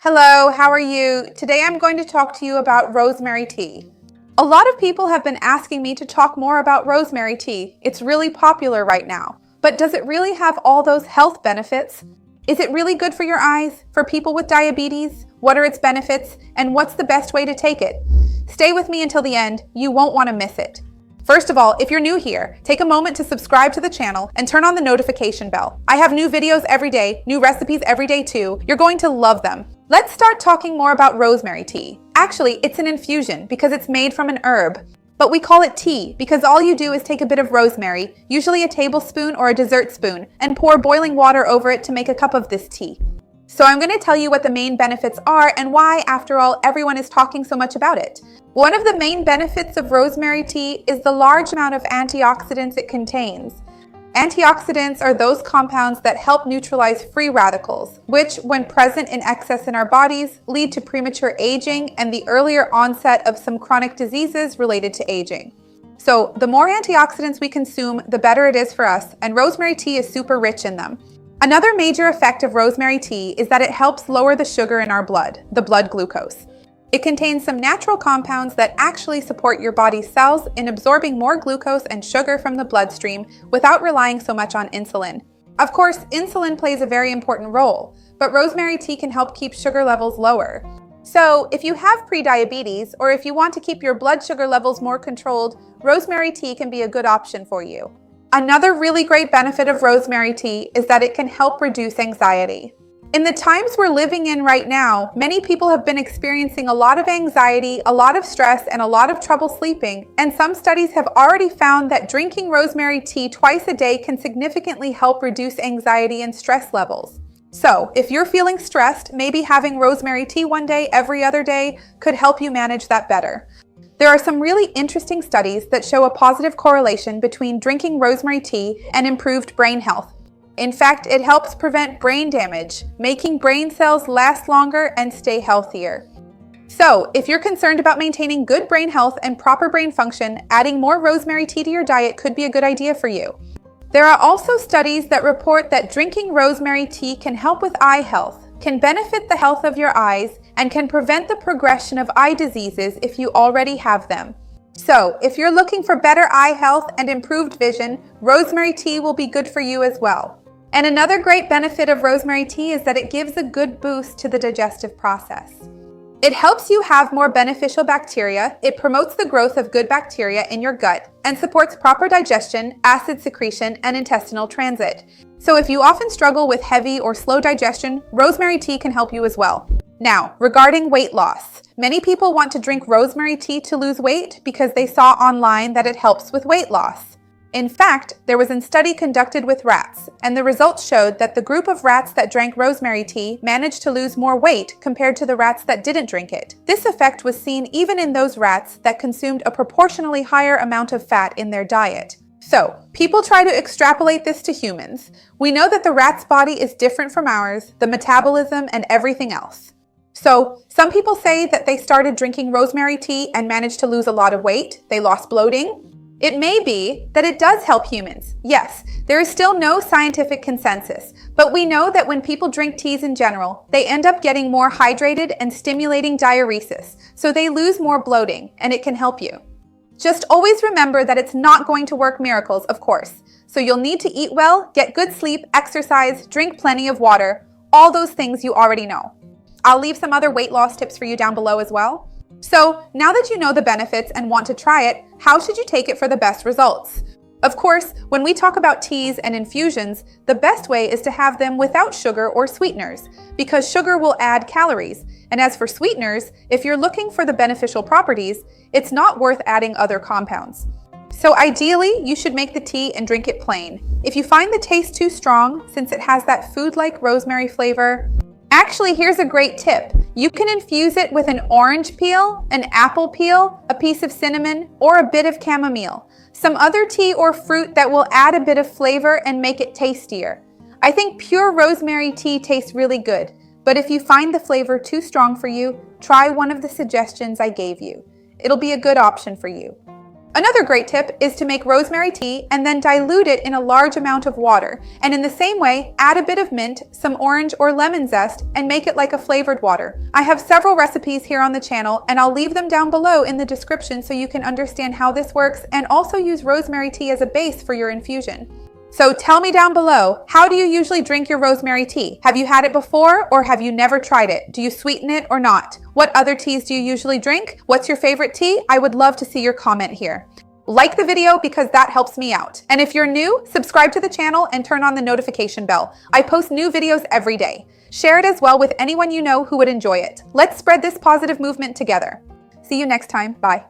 Hello, how are you? Today I'm going to talk to you about rosemary tea. A lot of people have been asking me to talk more about rosemary tea. It's really popular right now. But does it really have all those health benefits? Is it really good for your eyes? For people with diabetes? What are its benefits? And what's the best way to take it? Stay with me until the end. You won't want to miss it. First of all, if you're new here, take a moment to subscribe to the channel and turn on the notification bell. I have new videos every day, new recipes every day too. You're going to love them. Let's start talking more about rosemary tea. Actually, it's an infusion because it's made from an herb. But we call it tea because all you do is take a bit of rosemary, usually a tablespoon or a dessert spoon, and pour boiling water over it to make a cup of this tea. So I'm going to tell you what the main benefits are and why, after all, everyone is talking so much about it. One of the main benefits of rosemary tea is the large amount of antioxidants it contains. Antioxidants are those compounds that help neutralize free radicals, which, when present in excess in our bodies, lead to premature aging and the earlier onset of some chronic diseases related to aging. So the more antioxidants we consume, the better it is for us, and rosemary tea is super rich in them. Another major effect of rosemary tea is that it helps lower the sugar in our blood, the blood glucose. It contains some natural compounds that actually support your body's cells in absorbing more glucose and sugar from the bloodstream without relying so much on insulin. Of course, insulin plays a very important role, but rosemary tea can help keep sugar levels lower. So, if you have prediabetes or if you want to keep your blood sugar levels more controlled, rosemary tea can be a good option for you. Another really great benefit of rosemary tea is that it can help reduce anxiety. In the times we're living in right now, many people have been experiencing a lot of anxiety, a lot of stress, and a lot of trouble sleeping, and some studies have already found that drinking rosemary tea twice a day can significantly help reduce anxiety and stress levels. So, if you're feeling stressed, maybe having rosemary tea one day every other day could help you manage that better. There are some really interesting studies that show a positive correlation between drinking rosemary tea and improved brain health. In fact, it helps prevent brain damage, making brain cells last longer and stay healthier. So, if you're concerned about maintaining good brain health and proper brain function, adding more rosemary tea to your diet could be a good idea for you. There are also studies that report that drinking rosemary tea can help with eye health, can benefit the health of your eyes, and can prevent the progression of eye diseases if you already have them. So, if you're looking for better eye health and improved vision, rosemary tea will be good for you as well. And another great benefit of rosemary tea is that it gives a good boost to the digestive process. It helps you have more beneficial bacteria, it promotes the growth of good bacteria in your gut, and supports proper digestion, acid secretion, and intestinal transit. So if you often struggle with heavy or slow digestion, rosemary tea can help you as well. Now, regarding weight loss, many people want to drink rosemary tea to lose weight because they saw online that it helps with weight loss. In fact, there was a study conducted with rats, and the results showed that the group of rats that drank rosemary tea managed to lose more weight compared to the rats that didn't drink it. This effect was seen even in those rats that consumed a proportionally higher amount of fat in their diet. So, people try to extrapolate this to humans. We know that the rat's body is different from ours, the metabolism and everything else. So, some people say that they started drinking rosemary tea and managed to lose a lot of weight. They lost bloating. It may be that it does help humans. Yes, there is still no scientific consensus, but we know that when people drink teas in general, they end up getting more hydrated and stimulating diuresis, so they lose more bloating, and it can help you. Just always remember that it's not going to work miracles, of course. So you'll need to eat well, get good sleep, exercise, drink plenty of water, all those things you already know. I'll leave some other weight loss tips for you down below as well. So, now that you know the benefits and want to try it, how should you take it for the best results? Of course, when we talk about teas and infusions, the best way is to have them without sugar or sweeteners, because sugar will add calories. And as for sweeteners, if you're looking for the beneficial properties, it's not worth adding other compounds. So ideally, you should make the tea and drink it plain. If you find the taste too strong, since it has that food-like rosemary flavor, actually, here's a great tip. You can infuse it with an orange peel, an apple peel, a piece of cinnamon, or a bit of chamomile. Some other tea or fruit that will add a bit of flavor and make it tastier. I think pure rosemary tea tastes really good, but if you find the flavor too strong for you, try one of the suggestions I gave you. It'll be a good option for you. Another great tip is to make rosemary tea and then dilute it in a large amount of water. And in the same way, add a bit of mint, some orange or lemon zest, and make it like a flavored water. I have several recipes here on the channel, and I'll leave them down below in the description so you can understand how this works and also use rosemary tea as a base for your infusion. So tell me down below, how do you usually drink your rosemary tea? Have you had it before or have you never tried it? Do you sweeten it or not? What other teas do you usually drink? What's your favorite tea? I would love to see your comment here. Like the video because that helps me out. And if you're new, subscribe to the channel and turn on the notification bell. I post new videos every day. Share it as well with anyone you know who would enjoy it. Let's spread this positive movement together. See you next time. Bye.